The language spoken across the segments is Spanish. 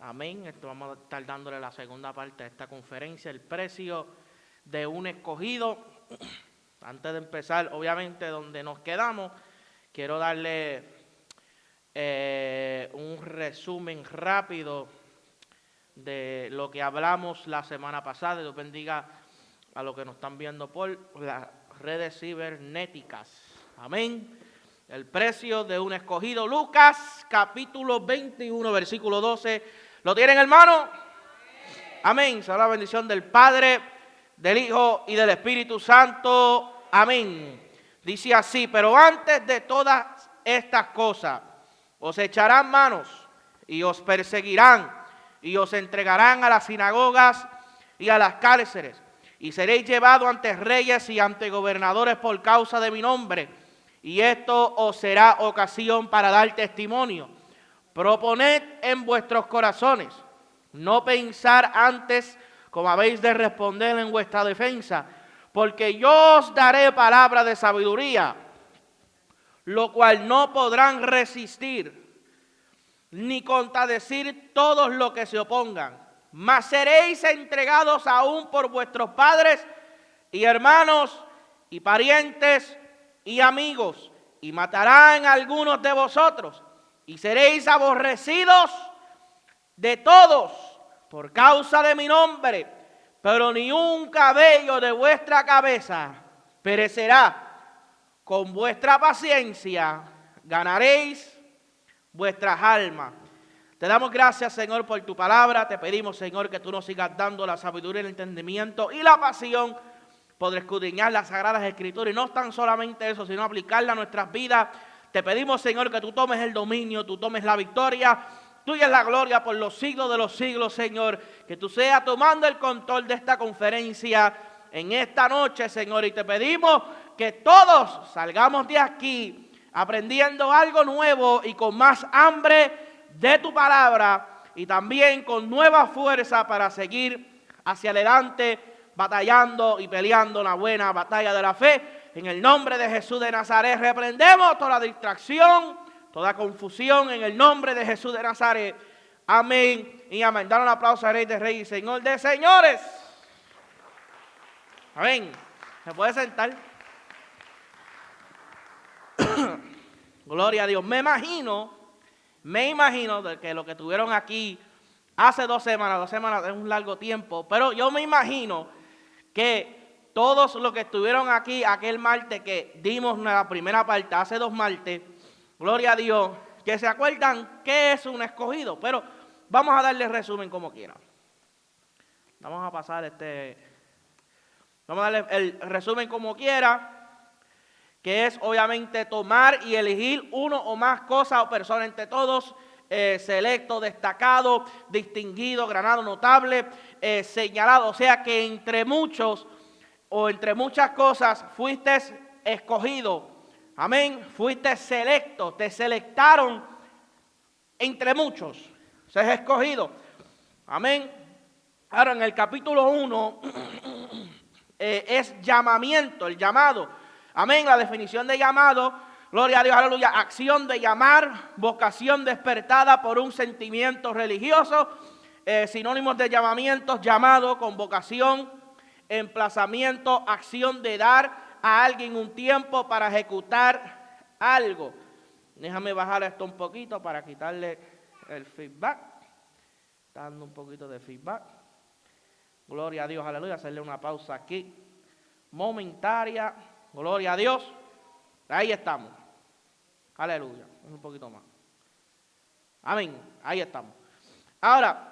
Amén. Esto vamos a estar dándole la segunda parte de esta conferencia, el precio de un escogido. Antes de empezar, obviamente, donde nos quedamos, quiero darle un resumen rápido de lo que hablamos la semana pasada. Dios bendiga a los que nos están viendo por las redes cibernéticas. Amén. El precio de un escogido. Lucas, capítulo 21, versículo 12. ¿Lo tienen, hermano? Amén. Será la bendición del Padre, del Hijo y del Espíritu Santo. Amén. Dice así: pero antes de todas estas cosas, os echarán manos y os perseguirán y os entregarán a las sinagogas y a las cárceles, y seréis llevados ante reyes y ante gobernadores por causa de mi nombre, y esto os será ocasión para dar testimonio. Proponed en vuestros corazones, no pensar antes como habéis de responder en vuestra defensa, porque yo os daré palabra de sabiduría, lo cual no podrán resistir, ni contradecir todos los que se opongan, mas seréis entregados aún por vuestros padres y hermanos y parientes y amigos, y matarán a algunos de vosotros, y seréis aborrecidos de todos por causa de mi nombre, pero ni un cabello de vuestra cabeza perecerá. Con vuestra paciencia ganaréis vuestras almas. Te damos gracias, Señor, por tu palabra. Te pedimos, Señor, que tú nos sigas dando la sabiduría, el entendimiento y la pasión por escudriñar las Sagradas Escrituras. Y no tan solamente eso, sino aplicarla a nuestras vidas. Te pedimos, Señor, que tú tomes el dominio, tú tomes la victoria. Tuya es la gloria por los siglos de los siglos, Señor. Que tú seas tomando el control de esta conferencia en esta noche, Señor. Y te pedimos que todos salgamos de aquí aprendiendo algo nuevo y con más hambre de tu palabra, y también con nueva fuerza para seguir hacia adelante, batallando y peleando la buena batalla de la fe. En el nombre de Jesús de Nazaret reprendemos toda distracción, toda confusión, en el nombre de Jesús de Nazaret. Amén y amén. Dale un aplauso al Rey de Reyes y Señor de Señores. Amén. ¿Se puede sentar? Gloria a Dios. Me imagino de que lo que tuvieron aquí hace 2 semanas es un largo tiempo, pero yo me imagino que todos los que estuvieron aquí aquel martes que dimos la primera parte, hace 2 martes, gloria a Dios, que se acuerdan qué es un escogido. Pero vamos a darle resumen como quiera. Vamos a darle el resumen como quiera, que es obviamente tomar y elegir uno o más cosas o personas entre todos, selecto, destacado, distinguido, granado, notable, señalado. O sea que entre muchos o entre muchas cosas fuiste escogido. Amén. Fuiste selecto, te selectaron entre muchos. Se es escogido. Amén. Ahora en el capítulo 1 es llamamiento, el llamado. Amén. La definición de llamado, gloria a Dios, aleluya. Acción de llamar, vocación despertada por un sentimiento religioso. Sinónimos de llamamiento: llamado, convocación, emplazamiento, acción de dar a alguien un tiempo para ejecutar algo. Déjame bajar esto un poquito para quitarle el feedback. Está dando un poquito de feedback. Gloria a Dios, aleluya. Hacerle una pausa aquí momentaria. Gloria a Dios. Ahí estamos. Aleluya. Un poquito más. Amén. Ahí estamos. Ahora,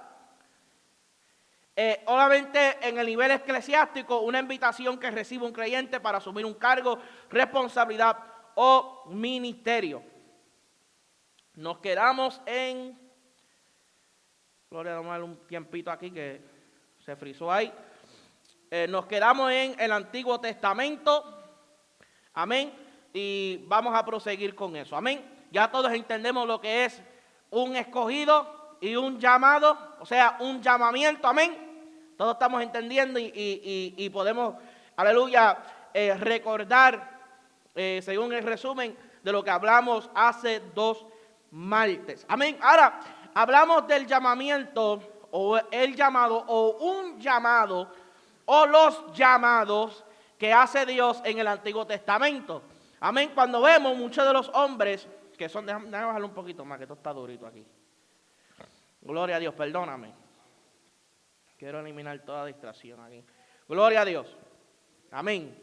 obviamente en el nivel eclesiástico, una invitación que recibe un creyente para asumir un cargo, responsabilidad o ministerio. Nos quedamos en... Gloria, vamos a darle un tiempito aquí que se frizó ahí. Nos quedamos en el Antiguo Testamento. Amén. Y vamos a proseguir con eso. Amén. Ya todos entendemos lo que es un escogido y un llamado, o sea, un llamamiento. Amén. Todos estamos entendiendo y podemos, aleluya, recordar, según el resumen de lo que hablamos hace 2 martes. Amén. Ahora, hablamos del llamamiento o el llamado o un llamado o los llamados que hace Dios en el Antiguo Testamento. Amén. Cuando vemos muchos de los hombres que son, déjame bajarlo un poquito más, que esto está durito aquí. Gloria a Dios, perdóname. Quiero eliminar toda distracción aquí. Gloria a Dios. Amén.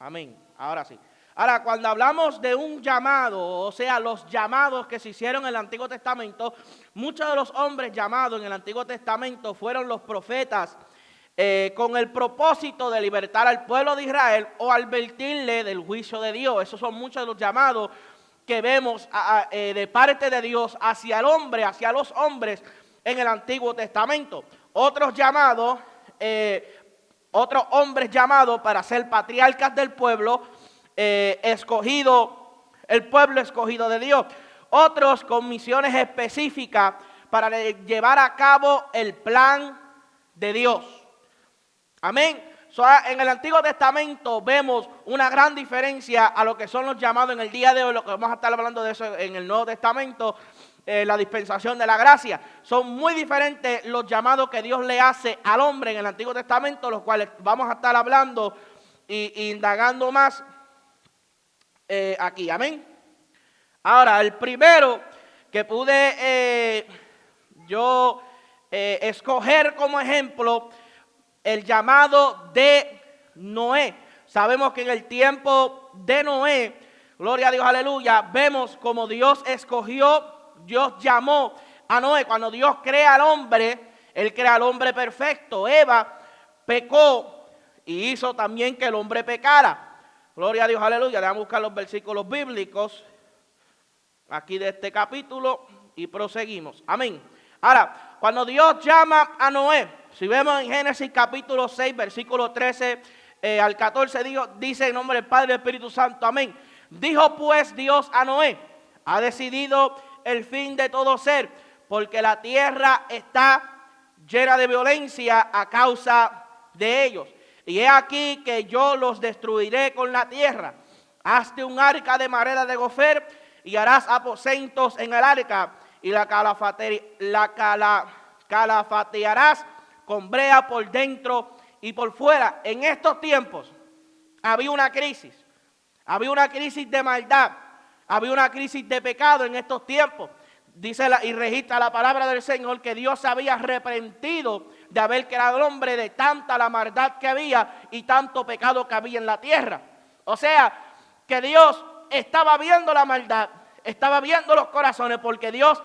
Amén. Ahora sí. Ahora, cuando hablamos de un llamado, o sea, los llamados que se hicieron en el Antiguo Testamento, muchos de los hombres llamados en el Antiguo Testamento fueron los profetas con el propósito de libertar al pueblo de Israel o advertirle del juicio de Dios. Esos son muchos de los llamados que vemos de parte de Dios hacia el hombre, hacia los hombres en el Antiguo Testamento. Otros llamados, otros hombres llamados para ser patriarcas del pueblo, escogido, el pueblo escogido de Dios. Otros con misiones específicas para llevar a cabo el plan de Dios. Amén. En el Antiguo Testamento vemos una gran diferencia a lo que son los llamados en el día de hoy, lo que vamos a estar hablando de eso en el Nuevo Testamento, la dispensación de la gracia. Son muy diferentes los llamados que Dios le hace al hombre en el Antiguo Testamento, los cuales vamos a estar hablando e indagando más aquí. Amén. Ahora, el primero que pude yo escoger como ejemplo, el llamado de Noé. Sabemos que en el tiempo de Noé, gloria a Dios, aleluya, vemos como Dios escogió, Dios llamó a Noé. Cuando Dios crea al hombre, Él crea al hombre perfecto. Eva pecó y hizo también que el hombre pecara. Gloria a Dios, aleluya. Déjame buscar los versículos bíblicos aquí de este capítulo y proseguimos. Amén. Ahora, cuando Dios llama a Noé, si vemos en Génesis capítulo 6, versículo 13 al 14, dice en nombre del Padre y del Espíritu Santo, amén. Dijo pues Dios a Noé, ha decidido el fin de todo ser, porque la tierra está llena de violencia a causa de ellos. Y he aquí que yo los destruiré con la tierra. Hazte un arca de madera de gofer y harás aposentos en el arca y la calafatearás con brea por dentro y por fuera. En estos tiempos había una crisis de maldad, había una crisis de pecado en estos tiempos. Dice y registra la palabra del Señor que Dios se había arrepentido de haber creado al hombre, de tanta la maldad que había y tanto pecado que había en la tierra. O sea, que Dios estaba viendo la maldad, estaba viendo los corazones, porque Dios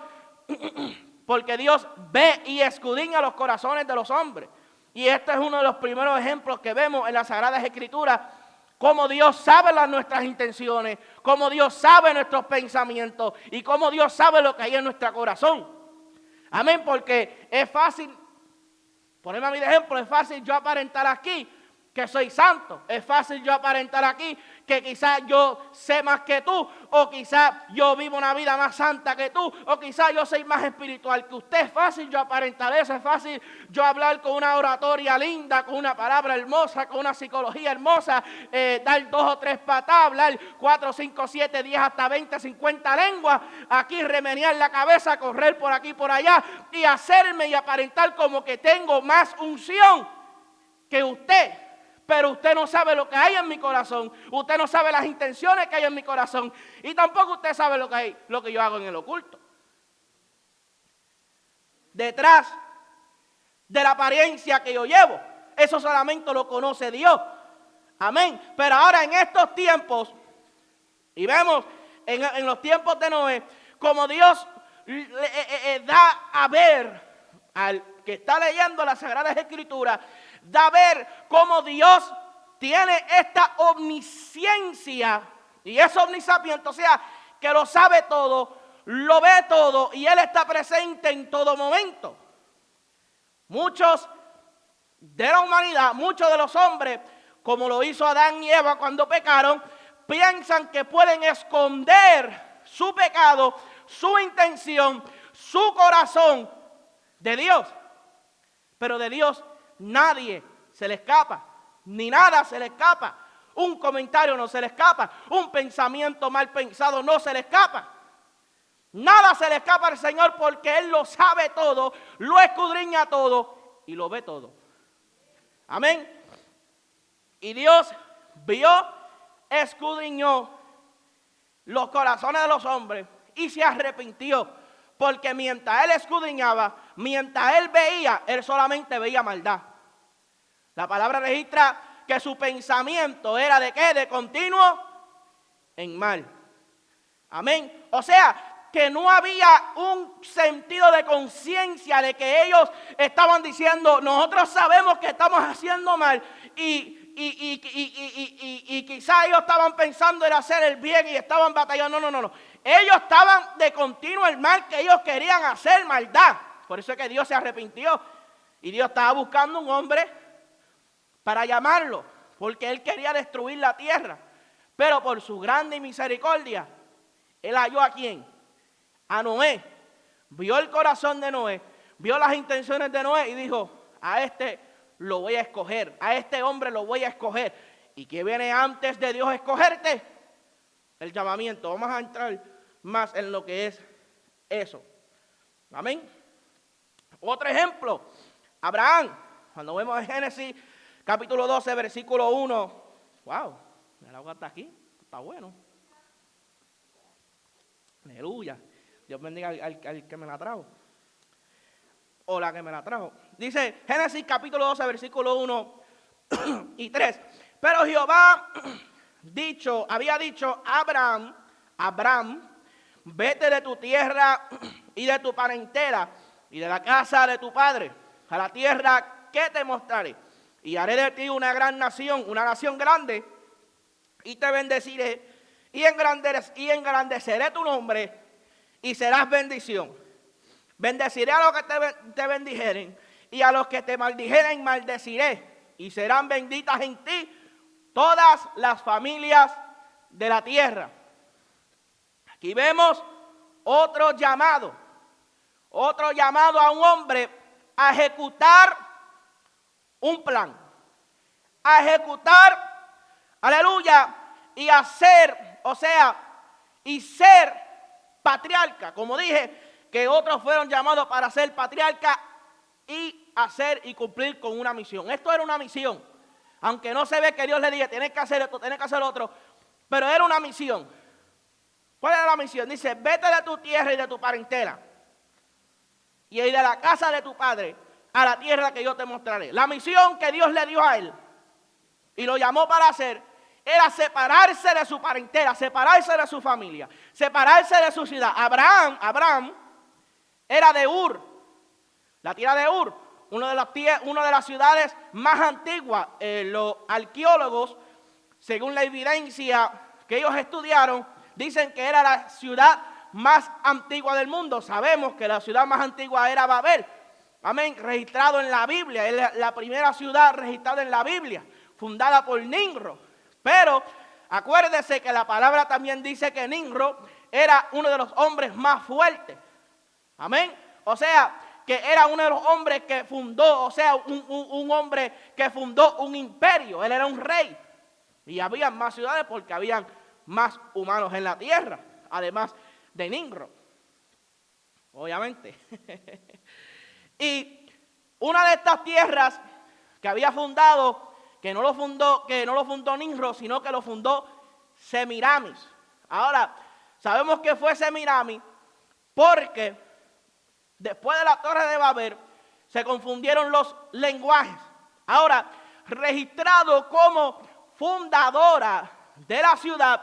ve y escudriña los corazones de los hombres. Y este es uno de los primeros ejemplos que vemos en las Sagradas Escrituras, cómo Dios sabe nuestras intenciones, cómo Dios sabe nuestros pensamientos y cómo Dios sabe lo que hay en nuestro corazón. Amén, porque es fácil, ponerme a mí de ejemplo, es fácil yo aparentar aquí que soy santo. Es fácil yo aparentar aquí que quizás yo sé más que tú, o quizás yo vivo una vida más santa que tú, o quizás yo soy más espiritual que usted. Es fácil yo aparentar eso, es fácil yo hablar con una oratoria linda, con una palabra hermosa, con una psicología hermosa, dar 2 o 3 patadas, hablar 4, 5, 7, 10, hasta 20, 50 lenguas, aquí remenear la cabeza, correr por aquí, por allá, y hacerme y aparentar como que tengo más unción que usted. Pero usted no sabe lo que hay en mi corazón. Usted no sabe las intenciones que hay en mi corazón. Y tampoco usted sabe lo que yo hago en el oculto. Detrás de la apariencia que yo llevo. Eso solamente lo conoce Dios. Amén. Pero ahora en estos tiempos, y vemos en los tiempos de Noé, como Dios da a ver al que está leyendo las Sagradas Escrituras, da a ver cómo Dios tiene esta omnisciencia y es omnisapiente, o sea, que lo sabe todo, lo ve todo y Él está presente en todo momento. Muchos de la humanidad, muchos de los hombres, como lo hizo Adán y Eva cuando pecaron, piensan que pueden esconder su pecado, su intención, su corazón de Dios. Pero de Dios nadie se le escapa, ni nada se le escapa. Un comentario no se le escapa. Un pensamiento mal pensado no se le escapa. Nada se le escapa al Señor porque Él lo sabe todo, lo escudriña todo y lo ve todo. Amén. Y Dios vio, escudriñó los corazones de los hombres y se arrepintió. Porque mientras Él escudriñaba, mientras Él veía, Él solamente veía maldad. La palabra registra que su pensamiento era ¿de qué? De continuo en mal. Amén. O sea, que no había un sentido de conciencia de que ellos estaban diciendo, nosotros sabemos que estamos haciendo mal y quizás ellos estaban pensando en hacer el bien y estaban batallando. No. Ellos estaban de continuo el mal que ellos querían hacer, maldad. Por eso es que Dios se arrepintió y Dios estaba buscando un hombre para llamarlo, porque Él quería destruir la tierra. Pero por su grande misericordia, Él halló ¿a quién? A Noé. Vio el corazón de Noé, vio las intenciones de Noé y dijo, a este lo voy a escoger, a este hombre lo voy a escoger. ¿Y qué viene antes de Dios escogerte? El llamamiento. Vamos a entrar más en lo que es eso. Amén. Otro ejemplo, Abraham. Cuando vemos en Génesis capítulo 12, versículo 1. Wow, el agua está aquí, está bueno. Aleluya. Dios bendiga al que me la trajo. O la que me la trajo. Dice Génesis capítulo 12, versículo 1 y 3. Pero Jehová había dicho a Abraham, vete de tu tierra y de tu parentela y de la casa de tu padre a la tierra que te mostraré. Y haré de ti una gran nación, una nación grande, y te bendeciré y engrandeceré tu nombre y serás bendición. Bendeciré a los que te bendijeren y a los que te maldijeren maldeciré. Y serán benditas en ti todas las familias de la tierra. Aquí vemos otro llamado a un hombre a ejecutar un plan. A ejecutar, aleluya, y hacer, y ser patriarca. Como dije, que otros fueron llamados para ser patriarca y hacer y cumplir con una misión. Esto era una misión. Aunque no se ve que Dios le diga, tienes que hacer esto, tienes que hacer lo otro. Pero era una misión. ¿Cuál era la misión? Dice, vete de tu tierra y de tu parentela. Y de la casa de tu padre a la tierra que yo te mostraré. La misión que Dios le dio a él y lo llamó para hacer era separarse de su parentela, separarse de su familia, separarse de su ciudad. Abraham era de Ur, la tierra de Ur, una de las ciudades más antiguas. Los arqueólogos, según la evidencia que ellos estudiaron, dicen que era la ciudad más antigua del mundo. Sabemos que la ciudad más antigua era Babel. Amén, registrado en la Biblia. Es la primera ciudad registrada en la Biblia, fundada por Nimrod. Pero acuérdese que la palabra también dice que Nimrod era uno de los hombres más fuertes. Amén. O sea, que era uno de los hombres que fundó, un hombre que fundó un imperio. Él era un rey. Y había más ciudades porque habían más humanos en la tierra, además de Nimrod. Obviamente. Y una de estas tierras que había fundado, que no lo fundó Nimrod, sino que lo fundó Semiramis. Ahora, sabemos que fue Semiramis porque después de la Torre de Babel se confundieron los lenguajes. Ahora, registrado como fundadora de la ciudad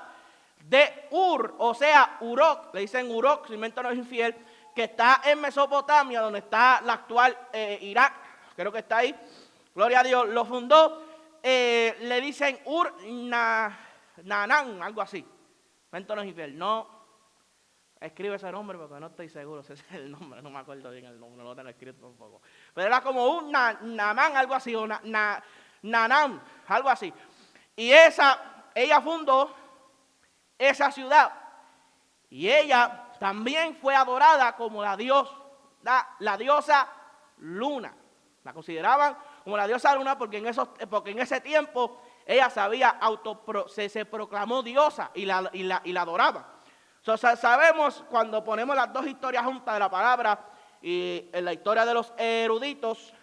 de Ur, Urok, le dicen Urok, si mi mente no es infiel, que está en Mesopotamia, donde está la actual Irak, creo que está ahí, gloria a Dios, lo fundó. Le dicen Nanán, algo así. Mente no es infiel. No escribe ese nombre porque no estoy seguro si ese es el nombre, no me acuerdo bien el nombre, no lo tengo escrito tampoco. Pero era como un Namán, algo así, o Nanán, algo así. Y ella fundó esa ciudad. Y ella también fue adorada como la diosa Luna. La consideraban como la diosa Luna porque en ese tiempo ella se proclamó diosa y la adoraba. Sabemos cuando ponemos las dos historias juntas de la palabra y en la historia de los eruditos,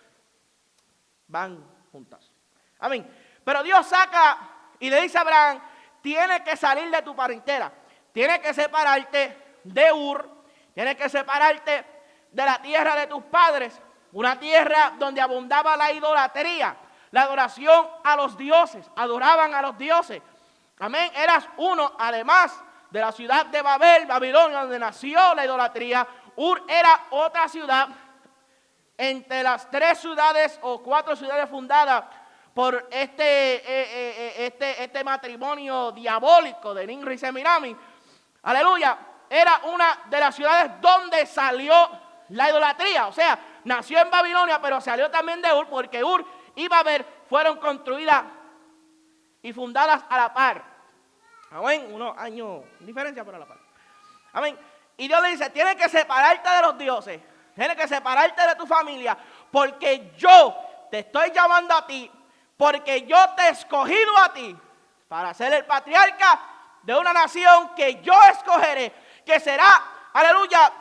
van juntas. Amén. Pero Dios saca y le dice a Abraham, tienes que salir de tu parentela, tienes que separarte de Ur, tienes que separarte de la tierra de tus padres, una tierra donde abundaba la idolatría, la adoración a los dioses, adoraban a los dioses. Amén. Eras uno, además de la ciudad de Babel, Babilonia, donde nació la idolatría. Ur era otra ciudad entre las 3 ciudades o 4 ciudades fundadas por este matrimonio diabólico de Nimrod y Semirami. Aleluya. Era una de las ciudades donde salió la idolatría. O sea, nació en Babilonia, pero salió también de Ur, porque Ur y Babel fueron construidas y fundadas a la par. Amén. Unos años de diferencia, pero a la par. Amén. Y Dios le dice, tienes que separarte de los dioses, tienes que separarte de tu familia, porque yo te estoy llamando a ti, porque yo te he escogido a ti para ser el patriarca de una nación que yo escogeré, que será, aleluya,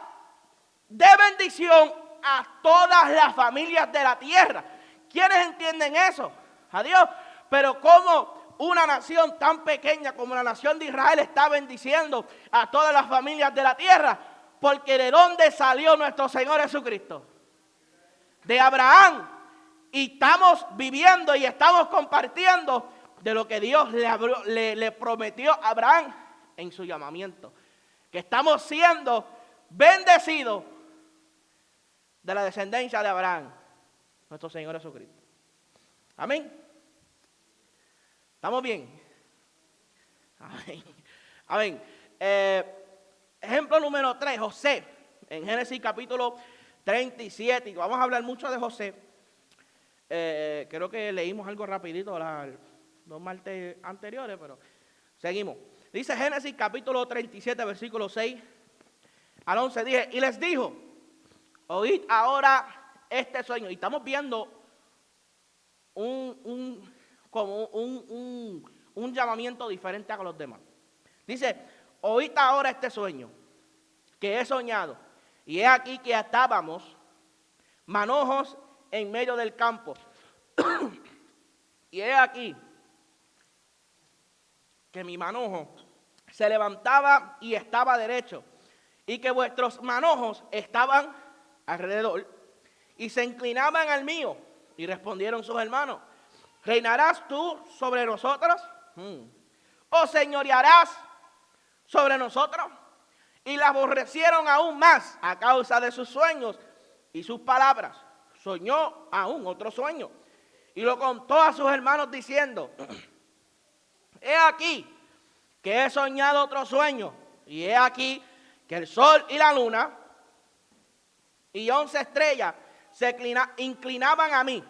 de bendición a todas las familias de la tierra. ¿Quiénes entienden eso? Adiós. Pero como una nación tan pequeña como la nación de Israel está bendiciendo a todas las familias de la tierra, porque ¿de dónde salió nuestro Señor Jesucristo? De Abraham. Y estamos viviendo y estamos compartiendo de lo que Dios le prometió a Abraham en su llamamiento. Que estamos siendo bendecidos de la descendencia de Abraham, nuestro Señor Jesucristo. Amén. ¿Estamos bien? Amén. Amén. Ejemplo número 3, José. En Génesis capítulo 37. Y vamos a hablar mucho de José. Creo que leímos algo rapidito los martes anteriores, pero seguimos. Dice Génesis capítulo 37, versículo 6 al 11. Dije, y les dijo, oíd ahora este sueño. Y estamos viendo un llamamiento diferente a los demás. Dice, oíd ahora este sueño que he soñado. Y he aquí que estábamos manojos en medio del campo. Y he aquí que mi manojo se levantaba y estaba derecho, y que vuestros manojos estaban alrededor y se inclinaban al mío. Y respondieron sus hermanos, ¿reinarás tú sobre nosotros? ¿O señorearás sobre nosotros? Y la aborrecieron aún más a causa de sus sueños y sus palabras. Soñó aún otro sueño y lo contó a sus hermanos diciendo, he aquí que he soñado otro sueño, y he aquí que el sol y la luna y 11 estrellas se inclinaban a mí.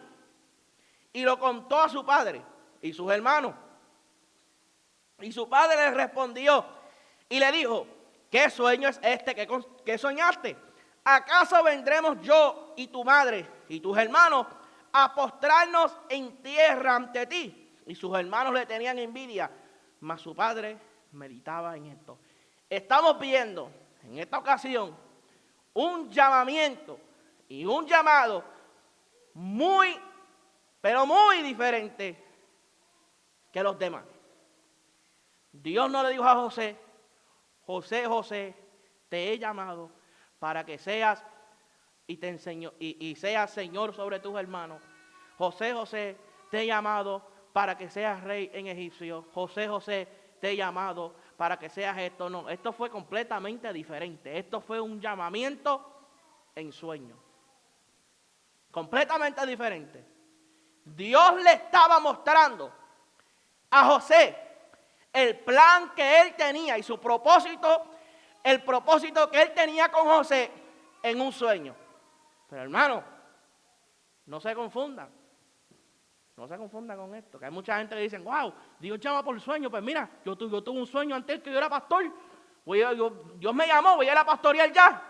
Y lo contó a su padre y sus hermanos. Y su padre le respondió y le dijo, ¿qué sueño es este que soñaste? ¿Acaso vendremos yo y tu madre y tus hermanos a postrarnos en tierra ante ti? Y sus hermanos le tenían envidia, mas su padre meditaba en esto. Estamos viendo en esta ocasión un llamamiento y un llamado muy, pero muy diferente que los demás. Dios no le dijo a José, José, te he llamado para que seas y te enseño y seas señor sobre tus hermanos. José, te he llamado para que seas rey en Egipcio. José, te he llamado para que seas esto. No, esto fue completamente diferente. Esto fue un llamamiento en sueño. Completamente diferente. Dios le estaba mostrando a José el plan que él tenía y su propósito, el propósito que él tenía con José en un sueño. Pero hermano, no se confundan. No se confundan con esto. Que hay mucha gente que dice, wow, Dios llama por sueño. Pues mira, yo tuve un sueño antes que yo era pastor. Dios me llamó, voy a ir a pastorear ya.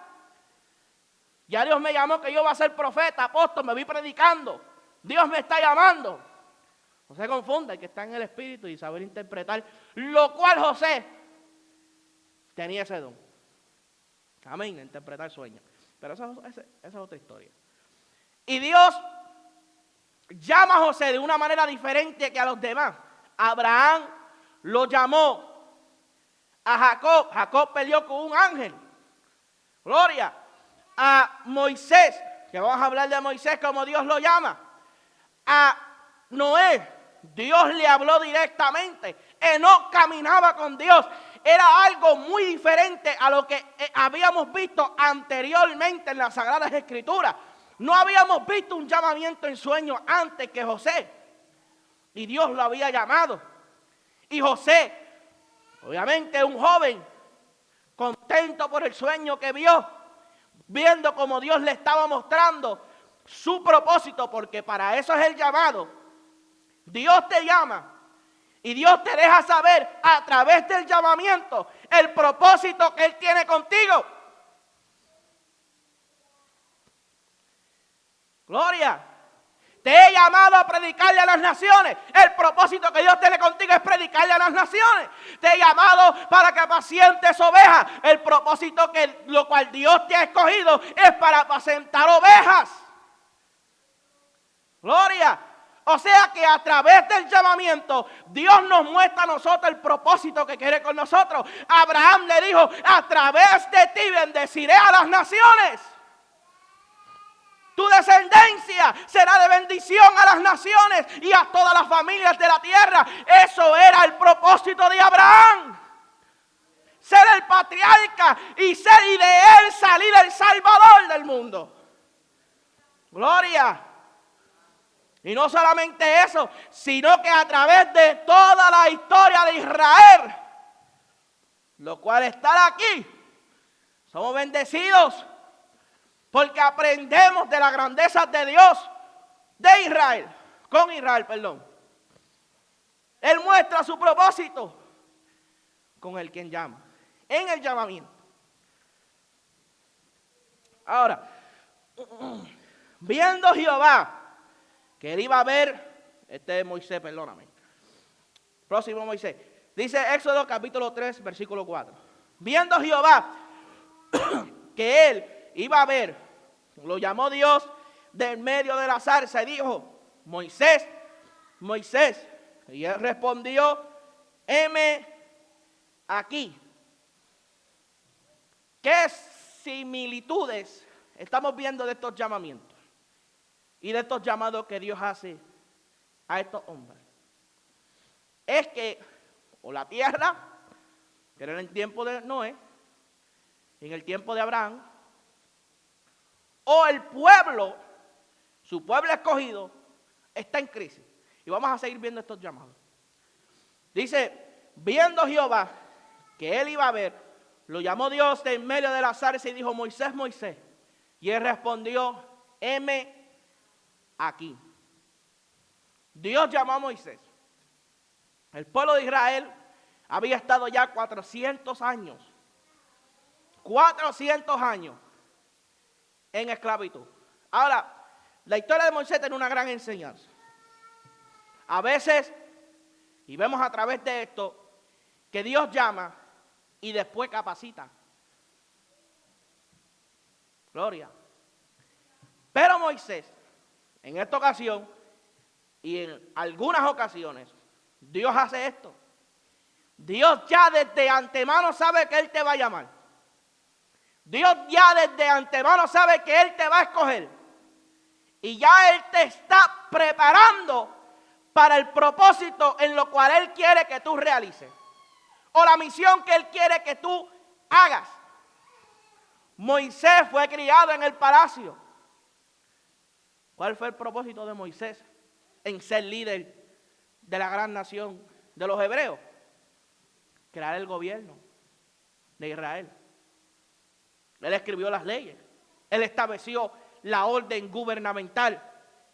Ya Dios me llamó que yo voy a ser profeta, apóstol, me vi predicando. Dios me está llamando. No se confunda, hay que estar en el espíritu y saber interpretar, lo cual José tenía ese don. Amén, interpretar sueños. Pero esa es otra historia. Y Dios llama a José de una manera diferente que a los demás. Abraham lo llamó a Jacob. Jacob peleó con un ángel. Gloria. A Moisés, que vamos a hablar de Moisés como Dios lo llama. A Noé, Dios le habló directamente. Enoc caminaba con Dios. Era algo muy diferente a lo que habíamos visto anteriormente en las Sagradas Escrituras. No habíamos visto un llamamiento en sueño antes que José. Y Dios lo había llamado. Y José, obviamente un joven, contento por el sueño que vio, viendo como Dios le estaba mostrando su propósito, porque para eso es el llamado. Dios te llama y Dios te deja saber a través del llamamiento el propósito que Él tiene contigo. Gloria. Te he llamado a predicarle a las naciones. El propósito que Dios tiene contigo es predicarle a las naciones. Te he llamado para que apacientes ovejas. El propósito que lo cual Dios te ha escogido es para apacentar ovejas. Gloria. O sea que a través del llamamiento Dios nos muestra a nosotros el propósito que quiere con nosotros. Abraham le dijo: a través de ti bendeciré a las naciones. Tu descendencia será de bendición a las naciones y a todas las familias de la tierra. Eso era el propósito de Abraham. Ser el patriarca y de él salir el salvador del mundo. Gloria. Y no solamente eso, sino que a través de toda la historia de Israel, lo cual está aquí, somos bendecidos. Porque aprendemos de la grandeza de Dios, de Israel, con Israel, perdón. Él muestra su propósito con el quien llama, en el llamamiento. Ahora, viendo Jehová que él iba a ver, este es Moisés, perdóname. Próximo Moisés. Dice Éxodo capítulo 3, versículo 4. Viendo Jehová que él iba a ver, lo llamó Dios del medio de la zarza y dijo: Moisés, Moisés. Y él respondió: heme aquí. ¿Qué similitudes estamos viendo de estos llamamientos y de estos llamados que Dios hace a estos hombres? Es que o la tierra, que era en el tiempo de Noé, en el tiempo de Abraham, o el pueblo, su pueblo escogido, está en crisis. Y vamos a seguir viendo estos llamados. Dice: viendo Jehová que él iba a ver, lo llamó Dios de en medio de la zarza y dijo: Moisés, Moisés. Y él respondió: heme aquí. Dios llamó a Moisés. El pueblo de Israel había estado ya 400 años. 400 años en esclavitud. Ahora, la historia de Moisés tiene una gran enseñanza. A veces, y vemos a través de esto, que Dios llama y después capacita. Gloria. Pero Moisés, en esta ocasión y en algunas ocasiones, Dios hace esto. Dios ya desde antemano sabe que Él te va a llamar. Dios ya desde antemano sabe que Él te va a escoger. Y ya Él te está preparando para el propósito en lo cual Él quiere que tú realices. O la misión que Él quiere que tú hagas. Moisés fue criado en el palacio. ¿Cuál fue el propósito de Moisés en ser líder de la gran nación de los hebreos? Crear el gobierno de Israel. Él escribió las leyes. Él estableció la orden gubernamental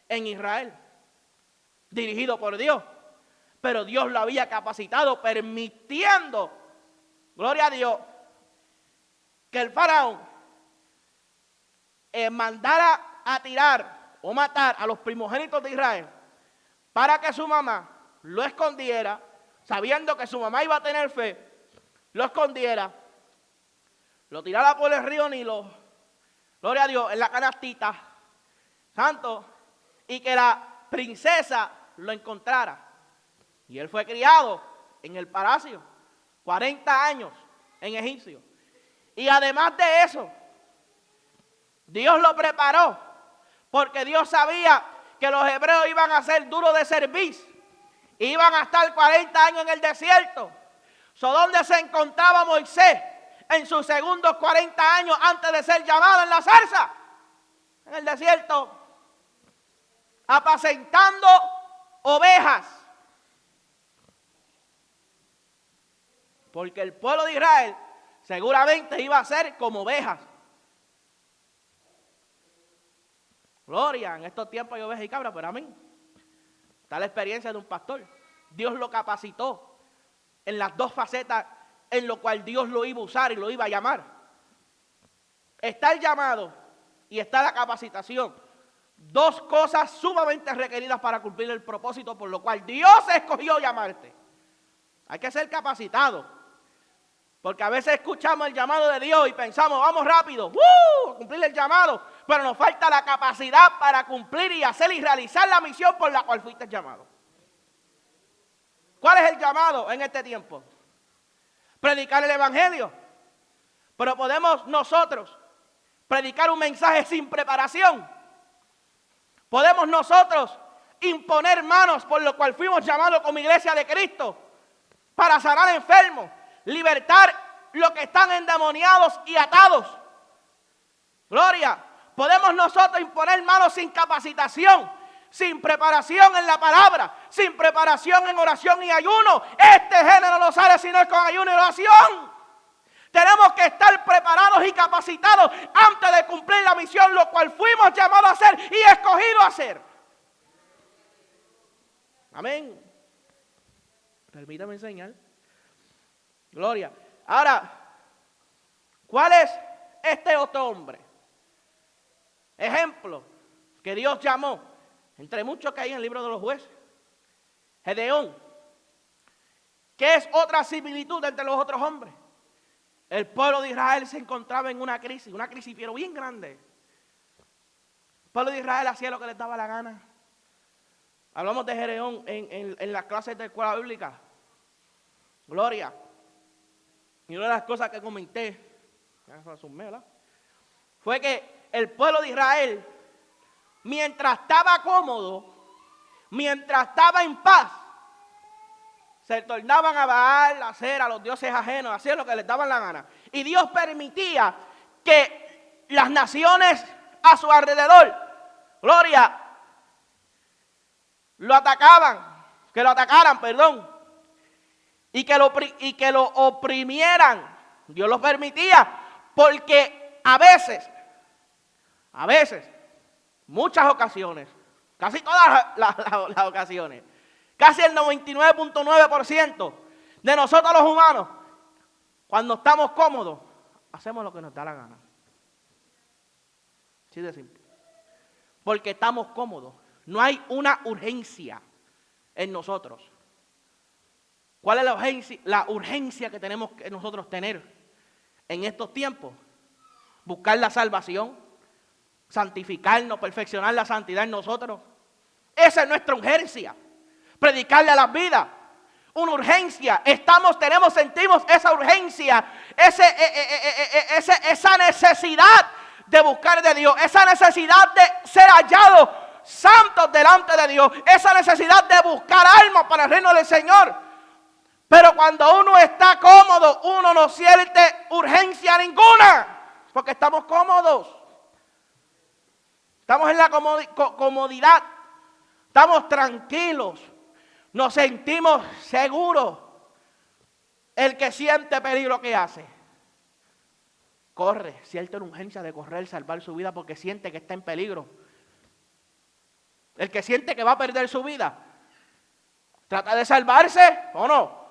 en Israel, dirigido por Dios. Pero Dios lo había capacitado, permitiendo, gloria a Dios, que el faraón mandara a tirar o matar a los primogénitos de Israel para que su mamá lo escondiera, sabiendo que su mamá iba a tener fe, lo escondiera, lo tirara por el río Nilo, gloria a Dios, en la canastita, santo, y que la princesa lo encontrara. Y él fue criado en el palacio, 40 años en Egipcio. Y además de eso, Dios lo preparó, porque Dios sabía que los hebreos iban a ser duros de servicio, iban a estar 40 años en el desierto. ¿Dónde se encontraba Moisés en sus segundos 40 años antes de ser llamado en la zarza? En el desierto, apacentando ovejas. Porque el pueblo de Israel seguramente iba a ser como ovejas. Gloria, en estos tiempos hay ovejas y cabras, pero a mí está la experiencia de un pastor. Dios lo capacitó en las dos facetas en lo cual Dios lo iba a usar y lo iba a llamar. Está el llamado y está la capacitación. Dos cosas sumamente requeridas para cumplir el propósito por lo cual Dios escogió llamarte. Hay que ser capacitado. Porque a veces escuchamos el llamado de Dios y pensamos, vamos rápido, a cumplir el llamado. Pero nos falta la capacidad para cumplir y hacer y realizar la misión por la cual fuiste llamado. ¿Cuál es el llamado en este tiempo? Predicar el evangelio. Pero podemos nosotros predicar un mensaje sin preparación. Podemos nosotros imponer manos por lo cual fuimos llamados como iglesia de Cristo para sanar enfermos, libertar los que están endemoniados y atados. Gloria. Podemos nosotros imponer manos sin capacitación, sin preparación en la palabra, sin preparación en oración y ayuno. Este género no sale sino con ayuno y oración. Tenemos que estar preparados y capacitados antes de cumplir la misión, lo cual fuimos llamados a hacer y escogidos a hacer. Amén. Permítame enseñar. Gloria. Ahora, ¿cuál es este otro hombre? Ejemplo que Dios llamó, entre muchos que hay en el libro de los jueces. Gedeón. ¿Qué es otra similitud entre los otros hombres? El pueblo de Israel se encontraba en una crisis pero bien grande. El pueblo de Israel hacía lo que les daba la gana. Hablamos de Gedeón en las clases de escuela bíblica. Gloria. Y una de las cosas que comenté, fue que el pueblo de Israel, mientras estaba cómodo, mientras estaba en paz, se tornaban a Baal, a hacer a los dioses ajenos, a hacer lo que les daban la gana. Y Dios permitía que las naciones a su alrededor, gloria, lo atacaran, y que lo oprimieran. Dios lo permitía porque a veces, muchas ocasiones, casi todas las ocasiones, casi el 99.9% de nosotros los humanos, cuando estamos cómodos, hacemos lo que nos da la gana. Así de simple. Porque estamos cómodos. No hay una urgencia en nosotros. ¿Cuál es la urgencia? La urgencia que tenemos que nosotros tener en estos tiempos. Buscar la salvación, santificarnos, perfeccionar la santidad en nosotros. Esa es nuestra urgencia. Predicarle a las vidas. Una urgencia. Sentimos esa urgencia, esa necesidad de buscar de Dios, esa necesidad de ser hallados santos delante de Dios, esa necesidad de buscar almas para el reino del Señor. Pero cuando uno está cómodo, uno no siente urgencia ninguna, porque estamos cómodos. Estamos en la comodidad, estamos tranquilos, nos sentimos seguros. El que siente peligro, ¿qué hace? Corre, siente una urgencia de correr, salvar su vida porque siente que está en peligro. El que siente que va a perder su vida, ¿trata de salvarse o no?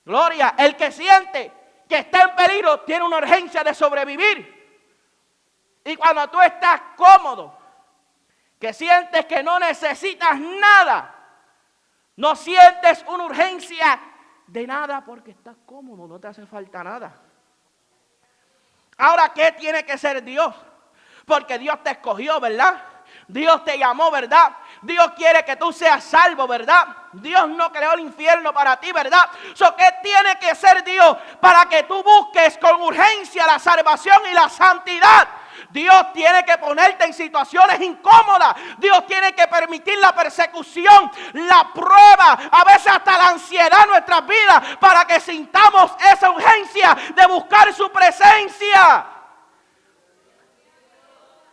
Gloria, el que siente que está en peligro tiene una urgencia de sobrevivir. Y cuando tú estás cómodo, que sientes que no necesitas nada, no sientes una urgencia de nada porque estás cómodo, no te hace falta nada. Ahora, ¿qué tiene que ser Dios? Porque Dios te escogió, ¿verdad? Dios te llamó, ¿verdad? Dios quiere que tú seas salvo, ¿verdad? Dios no creó el infierno para ti, ¿verdad? ¿Qué tiene que ser Dios para que tú busques con urgencia la salvación y la santidad? Dios tiene que ponerte en situaciones incómodas. Dios tiene que permitir la persecución, la prueba, a veces hasta la ansiedad en nuestras vidas, para que sintamos esa urgencia de buscar su presencia.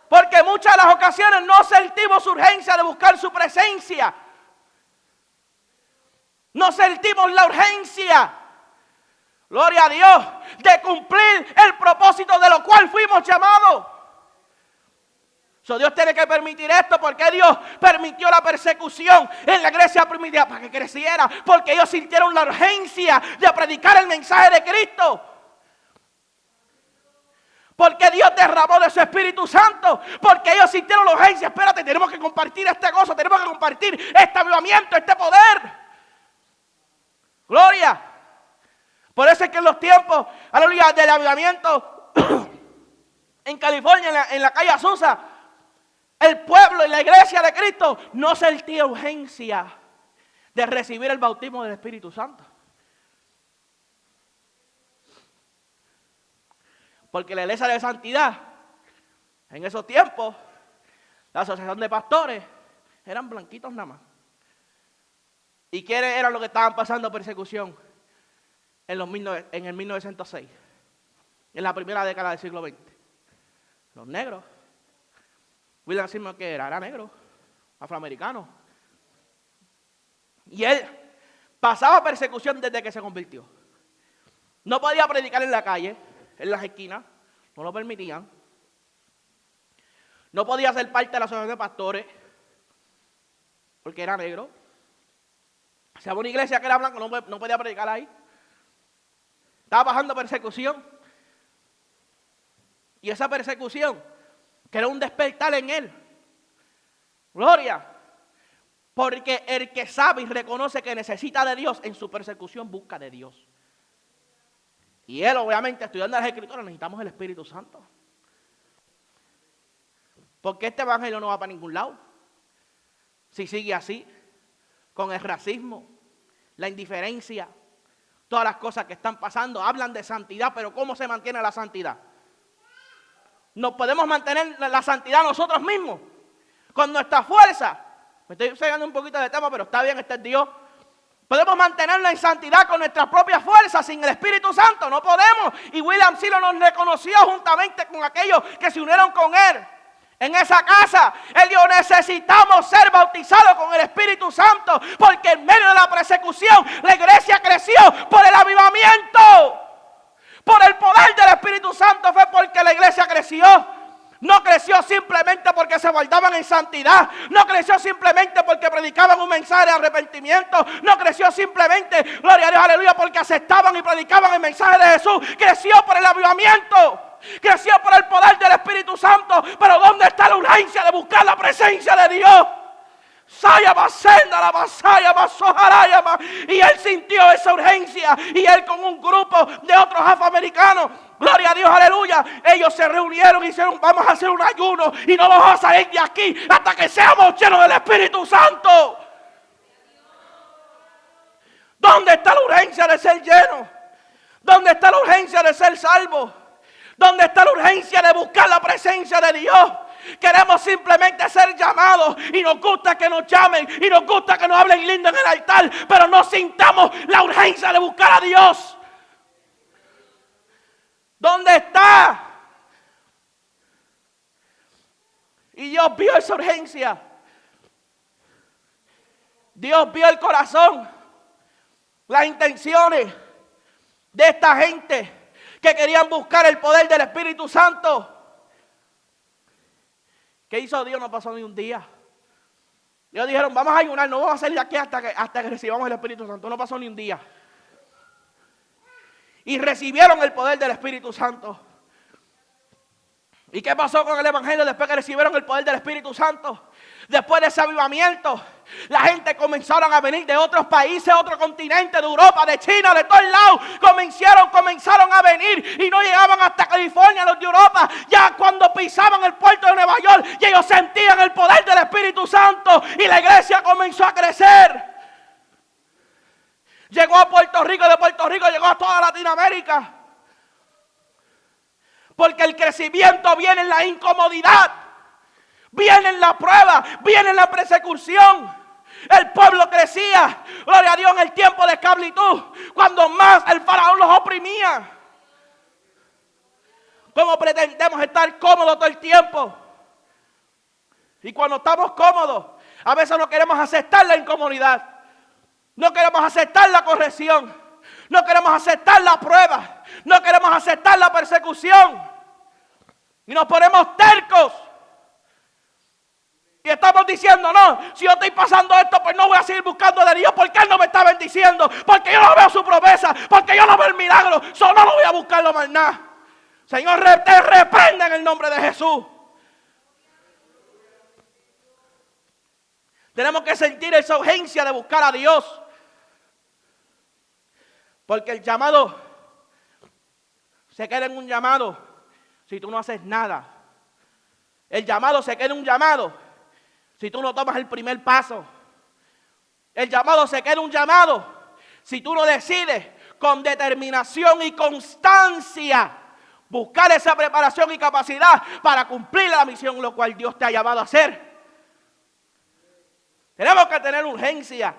Porque muchas de las ocasiones no sentimos urgencia de buscar su presencia. No sentimos la urgencia, gloria a Dios, de cumplir el propósito de lo cual fuimos llamados. Dios tiene que permitir esto. Porque Dios permitió la persecución en la iglesia primitiva para que creciera, porque ellos sintieron la urgencia de predicar el mensaje de Cristo. Porque Dios derramó de su Espíritu Santo, porque ellos sintieron la urgencia. Espérate, tenemos que compartir esta cosa, tenemos que compartir este avivamiento, este poder. Gloria. Por eso es que en los tiempos, aleluya, del avivamiento en California, en la calle Azusa, el pueblo y la iglesia de Cristo no sentía urgencia de recibir el bautismo del Espíritu Santo. Porque la iglesia de santidad, en esos tiempos, la asociación de pastores, eran blanquitos nada más. ¿Y quiénes eran los que estaban pasando persecución en el 1906? En la primera década del siglo XX. Los negros. William Seymour, que era negro, afroamericano. Y él pasaba persecución desde que se convirtió. No podía predicar en la calle, en las esquinas, no lo permitían. No podía ser parte de la asociación de pastores, porque era negro. Si había una iglesia que era blanca, no podía predicar ahí. Estaba bajando persecución. Y esa persecución, que era un despertar en él. Gloria. Porque el que sabe y reconoce que necesita de Dios, en su persecución busca de Dios. Y él, obviamente, estudiando las Escrituras, necesitamos el Espíritu Santo. Porque este evangelio no va para ningún lado. Si sigue así, con el racismo, la indiferencia, todas las cosas que están pasando, hablan de santidad, pero ¿cómo se mantiene la santidad? ¿Nos podemos mantener la santidad nosotros mismos? Con nuestra fuerza. Me estoy sacando un poquito de tema, pero está bien, este es Dios. ¿Podemos mantenerla en santidad con nuestra propia fuerza, sin el Espíritu Santo? No podemos. Y William Seymour nos reconoció juntamente con aquellos que se unieron con él. En esa casa, él dijo, necesitamos ser bautizados con el Espíritu Santo, porque en medio de la persecución, la iglesia creció por el avivamiento. Por el poder del Espíritu Santo fue porque la iglesia creció. No creció simplemente porque se guardaban en santidad. No creció simplemente porque predicaban un mensaje de arrepentimiento. No creció simplemente, gloria a Dios, aleluya, porque aceptaban y predicaban el mensaje de Jesús. Creció por el avivamiento. Creció por el poder del Espíritu Santo. Pero ¿dónde está la urgencia de buscar la presencia de Dios? Y él sintió esa urgencia. Y él con un grupo de otros afroamericanos, gloria a Dios, aleluya, ellos se reunieron y dijeron, vamos a hacer un ayuno y no vamos a salir de aquí hasta que seamos llenos del Espíritu Santo. ¿Dónde está la urgencia de ser lleno? ¿Dónde está la urgencia de ser salvo? ¿Dónde está la urgencia de buscar la presencia de Dios? Queremos simplemente ser llamados y nos gusta que nos llamen y nos gusta que nos hablen lindo en el altar, pero no sintamos la urgencia de buscar a Dios. ¿Dónde está? Y Dios vio esa urgencia. Dios vio el corazón, las intenciones de esta gente que querían buscar el poder del Espíritu Santo. ¿Qué hizo Dios? No pasó ni un día. Ellos dijeron, vamos a ayunar, no vamos a salir de aquí hasta que recibamos el Espíritu Santo. No pasó ni un día. Y recibieron el poder del Espíritu Santo. ¿Y qué pasó con el evangelio después que recibieron el poder del Espíritu Santo? Después de ese avivamiento, la gente comenzaron a venir de otros países, otro continente, de Europa, de China, de todos lados. Comenzaron a venir y no llegaban hasta California, los de Europa. Ya cuando pisaban el puerto de Nueva York, y ellos sentían el poder del Espíritu Santo y la iglesia comenzó a crecer. Llegó a Puerto Rico, de Puerto Rico llegó a toda Latinoamérica. Porque el crecimiento viene en la incomodidad, viene en la prueba, viene en la persecución. El pueblo crecía, gloria a Dios, en el tiempo de esclavitud, cuando más el faraón los oprimía. ¿Cómo pretendemos estar cómodos todo el tiempo? Y cuando estamos cómodos, a veces no queremos aceptar la incomodidad, no queremos aceptar la corrección, no queremos aceptar la prueba, no queremos aceptar la persecución. Y nos ponemos tercos. Y estamos diciendo, no, si yo estoy pasando esto, pues no voy a seguir buscando de Dios, porque Él no me está bendiciendo, porque yo no veo su promesa, porque yo no veo el milagro, solo no voy a buscarlo más nada. Señor, te reprenda en el nombre de Jesús. Tenemos que sentir esa urgencia de buscar a Dios. Porque el llamado se queda en un llamado si tú no haces nada. El llamado se queda en un llamado si tú no tomas el primer paso. El llamado se queda en un llamado si tú no decides con determinación y constancia buscar esa preparación y capacidad para cumplir la misión lo cual Dios te ha llamado a hacer. Tenemos que tener urgencia.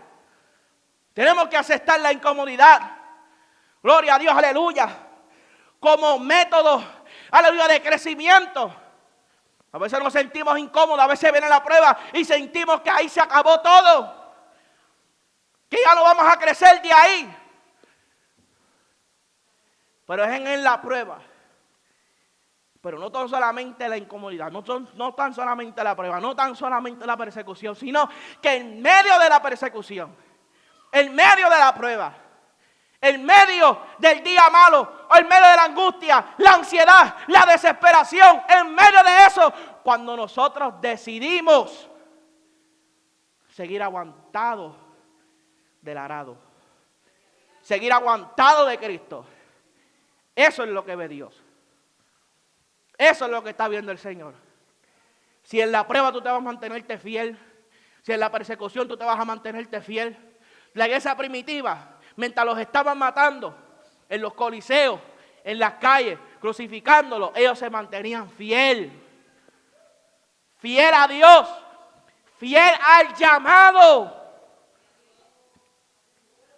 Tenemos que aceptar la incomodidad. Gloria a Dios, aleluya. Como método, aleluya, de crecimiento. A veces nos sentimos incómodos, a veces viene la prueba y sentimos que ahí se acabó todo. Que ya no vamos a crecer de ahí. Pero es en la prueba. Pero no tan solamente la incomodidad, no tan solamente la prueba, no tan solamente la persecución, sino que en medio de la persecución, en medio de la prueba, en medio del día malo, o en medio de la angustia, la ansiedad, la desesperación, en medio de eso, cuando nosotros decidimos seguir aguantados del arado, seguir aguantados de Cristo, eso es lo que ve Dios. Eso es lo que está viendo el Señor. Si en la prueba tú te vas a mantenerte fiel, si en la persecución tú te vas a mantenerte fiel. La iglesia primitiva, mientras los estaban matando en los coliseos, en las calles, crucificándolos, ellos se mantenían fiel a Dios, fiel al llamado.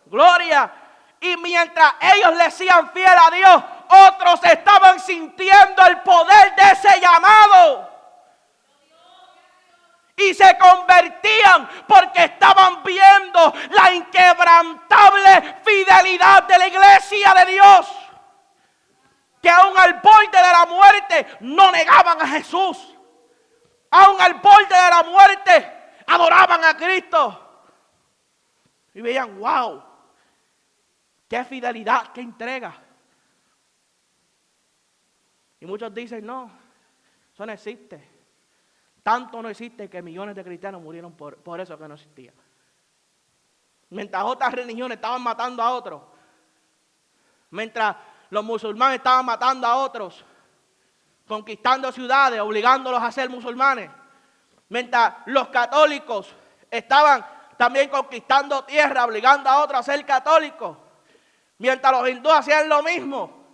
Gloria. Y mientras ellos le decían fiel a Dios, otros estaban sintiendo el poder de ese llamado. Y se convertían porque estaban viendo la inquebrantable fidelidad de la iglesia de Dios. Que aún al borde de la muerte no negaban a Jesús. Aún al borde de la muerte adoraban a Cristo. Y veían, wow, qué fidelidad, qué entrega. Y muchos dicen, no, eso no existe. Tanto no existe que millones de cristianos murieron por eso que no existía. Mientras otras religiones estaban matando a otros. Mientras los musulmanes estaban matando a otros. Conquistando ciudades, obligándolos a ser musulmanes. Mientras los católicos estaban también conquistando tierra, obligando a otros a ser católicos. Mientras los hindúes hacían lo mismo.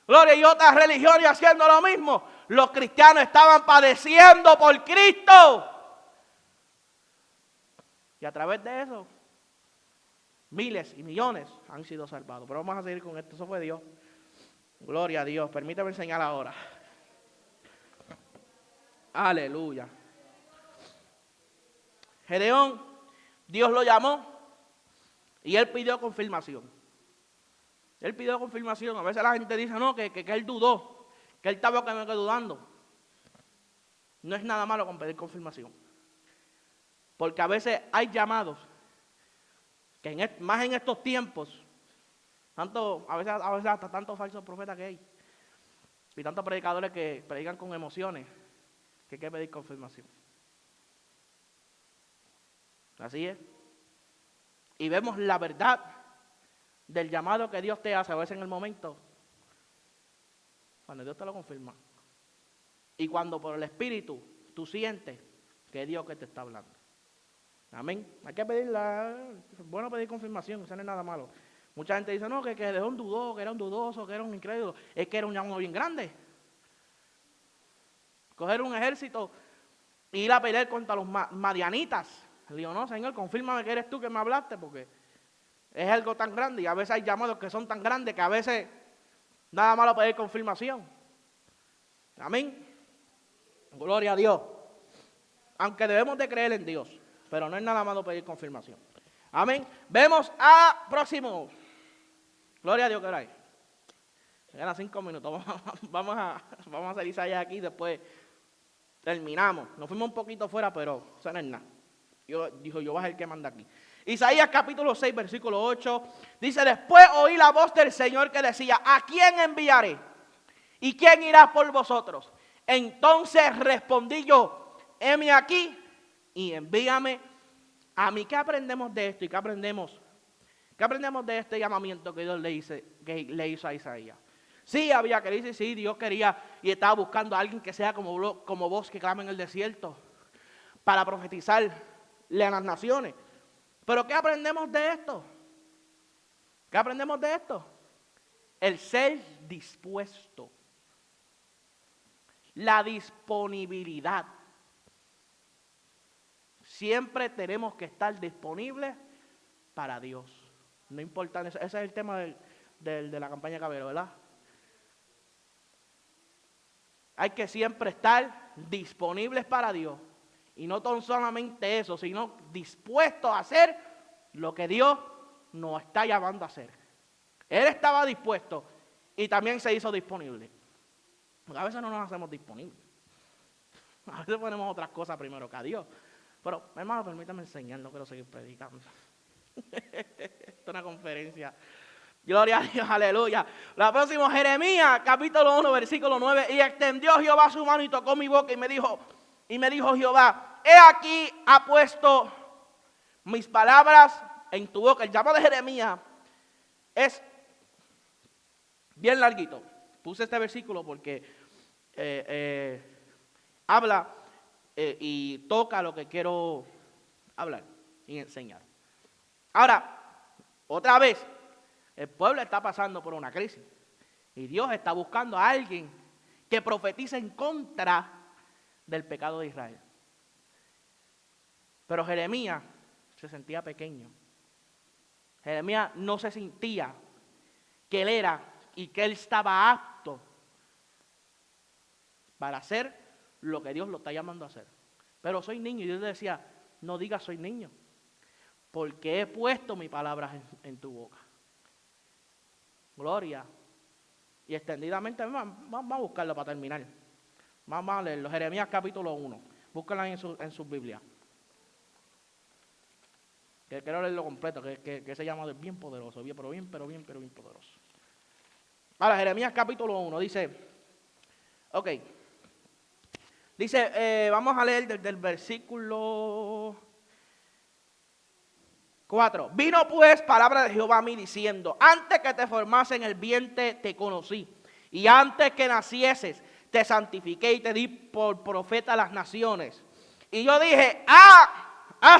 Gloria, y otras religiones haciendo lo mismo. Los cristianos estaban padeciendo por Cristo. Y a través de eso, miles y millones han sido salvados. Pero vamos a seguir con esto. Eso fue Dios. Gloria a Dios. Permítame enseñar ahora. Aleluya. Gedeón, Dios lo llamó y él pidió confirmación. Él pidió confirmación. A veces la gente dice, no, que él dudó, que él estaba dudando. No es nada malo con pedir confirmación. Porque a veces hay llamados, que más en estos tiempos, a veces hasta tantos falsos profetas que hay, Y tantos predicadores que predican con emociones que hay que pedir confirmación. Así es. Y vemos la verdad del llamado que Dios te hace a veces en el momento, cuando Dios te lo confirma. Y cuando por el Espíritu tú sientes que es Dios que te está hablando. Amén. Hay que pedirla. Es bueno pedir confirmación, eso no es nada malo. Mucha gente dice, no, que era un dudoso, que era un dudoso, que era un incrédulo. Es que era un llamado bien grande. Coger un ejército e ir a pelear contra los madianitas. Le digo, no, Señor, confírmame que eres tú que me hablaste, porque es algo tan grande. Y a veces hay llamados que son tan grandes que a veces nada malo pedir confirmación. Amén. Gloria a Dios. Aunque debemos de creer en Dios, pero no es nada malo pedir confirmación. Amén. Vemos a próximo. Gloria a Dios, que ahora hay. Me quedan 5 minutos. Vamos a hacer Isaías aquí, después terminamos. Nos fuimos un poquito fuera, pero eso no es nada. Dijo, yo voy a ser el que manda aquí. Isaías capítulo 6, versículo 8. Dice, después oí la voz del Señor que decía, ¿a quién enviaré? ¿Y quién irá por vosotros? Entonces respondí yo, heme aquí y envíame a mí. ¿Qué aprendemos de esto y qué aprendemos de este llamamiento que Dios le hizo a Isaías? Sí, había que decir, sí, Dios quería y estaba buscando a alguien que sea como vos que clama en el desierto para profetizarle a las naciones. Pero ¿qué aprendemos de esto? ¿Qué aprendemos de esto? El ser dispuesto. La disponibilidad. Siempre tenemos que estar disponibles para Dios. No importa, ese es el tema de la campaña Cabero, ¿verdad? Hay que siempre estar disponibles para Dios. Y no tan solamente eso, sino dispuestos a hacer lo que Dios nos está llamando a hacer. Él estaba dispuesto y también se hizo disponible. Porque a veces no nos hacemos disponibles. A veces ponemos otras cosas primero que a Dios. Pero, hermano, permítame enseñar, no quiero seguir predicando. Esto es una conferencia. Gloria a Dios, aleluya. La próxima, Jeremías, capítulo 1, versículo 9. Y extendió Jehová su mano y tocó mi boca y me dijo Jehová, he aquí ha puesto mis palabras en tu boca. El llamado de Jeremías es bien larguito. Puse este versículo porque habla y toca lo que quiero hablar y enseñar. Ahora, otra vez, el pueblo está pasando por una crisis y Dios está buscando a alguien que profetice en contra del pecado de Israel. Pero Jeremías se sentía pequeño. Jeremías no se sentía que él era y que él estaba apto para hacer lo que Dios lo está llamando a hacer. Pero soy niño, y Dios le decía, no digas soy niño, porque he puesto mis palabras en tu boca. Gloria. Y extendidamente, vamos a buscarlo para terminar. Vamos a leerlo. Jeremías capítulo 1. Búscala en sus Biblias. Que quiero leerlo completo, que ese llamado es bien poderoso, bien poderoso. Ahora, Jeremías capítulo 1 dice, ok. Dice, vamos a leer desde el versículo 4. Vino pues palabra de Jehová a mí diciendo, antes que te formase en el vientre te conocí, y antes que nacieses te santifiqué y te di por profeta a las naciones. Y yo dije,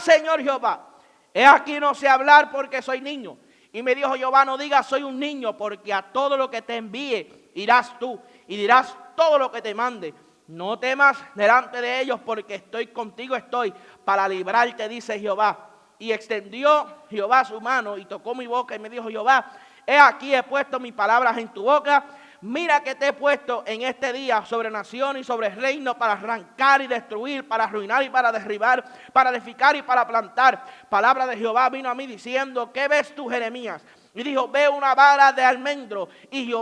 Señor Jehová, he aquí no sé hablar porque soy niño. Y me dijo Jehová, no digas soy un niño, porque a todo lo que te envíe irás tú y dirás todo lo que te mande. No temas delante de ellos, porque contigo estoy para librarte, dice Jehová. Y extendió Jehová su mano y tocó mi boca y me dijo Jehová, he aquí he puesto mis palabras en tu boca. Mira que te he puesto en este día sobre nación y sobre reino para arrancar y destruir, para arruinar y para derribar, para edificar y para plantar. Palabra de Jehová vino a mí diciendo, ¿qué ves tú, Jeremías? Y dijo, veo una vara de almendro. Y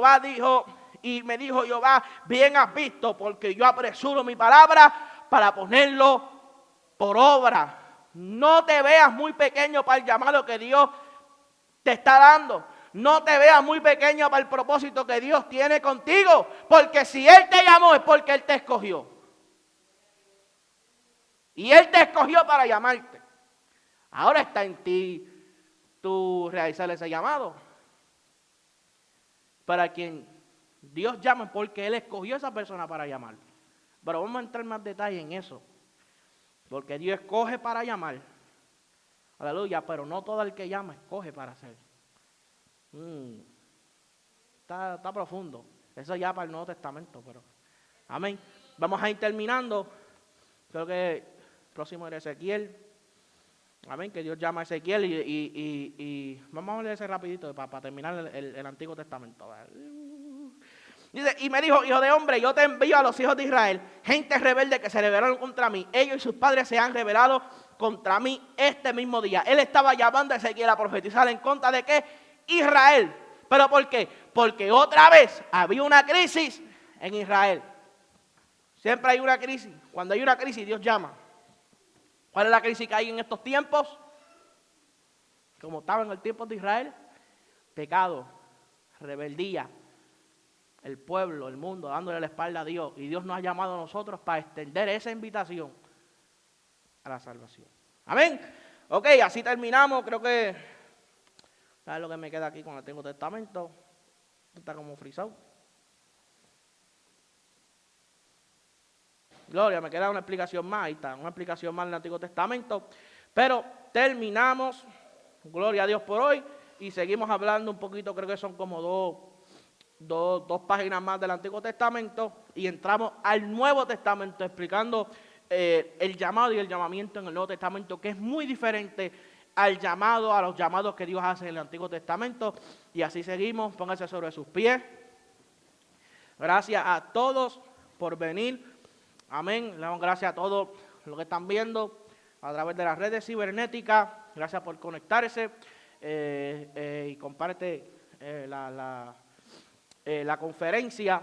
me dijo Jehová, bien has visto, porque yo apresuro mi palabra para ponerlo por obra. No te veas muy pequeño para el llamado que Dios te está dando. No te veas muy pequeño para el propósito que Dios tiene contigo, porque si Él te llamó es porque Él te escogió. Y Él te escogió para llamarte. Ahora está en ti tú realizar ese llamado. Para quien Dios llama porque Él escogió a esa persona para llamar. Pero vamos a entrar en más detalle en eso. Porque Dios escoge para llamar. Aleluya, pero no todo el que llama escoge para hacer. Está profundo. Eso ya para el Nuevo Testamento, pero amén. Vamos a ir terminando. Creo que el próximo era Ezequiel. Amén, que Dios llama a Ezequiel y vamos a leer ese rapidito para terminar el Antiguo Testamento. Dice, y me dijo, hijo de hombre, yo te envío a los hijos de Israel, gente rebelde que se rebelaron contra mí. Ellos y sus padres se han rebelado contra mí este mismo día. Él estaba llamando a Ezequiel a profetizar en contra de ¿qué? Israel. ¿Pero por qué? Porque otra vez había una crisis en Israel. Siempre hay una crisis. Cuando hay una crisis, Dios llama. ¿Cuál es la crisis que hay en estos tiempos? Como estaba en el tiempo de Israel. Pecado, rebeldía. El pueblo, el mundo, dándole la espalda a Dios. Y Dios nos ha llamado a nosotros para extender esa invitación a la salvación. Amén. Ok, así terminamos. Creo que, ¿sabes lo que me queda aquí con el Antiguo Testamento? Está como frisado. Gloria, me queda una explicación más. Ahí está, una explicación más del Antiguo Testamento. Pero terminamos. Gloria a Dios por hoy. Y seguimos hablando un poquito, creo que son como dos páginas más del Antiguo Testamento y entramos al Nuevo Testamento explicando el llamado y el llamamiento en el Nuevo Testamento, que es muy diferente al llamado, a los llamados que Dios hace en el Antiguo Testamento. Y así seguimos, pónganse sobre sus pies. Gracias a todos por venir. Amén. Le damos gracias a todos los que están viendo a través de las redes cibernéticas. Gracias por conectarse y comparte la conferencia.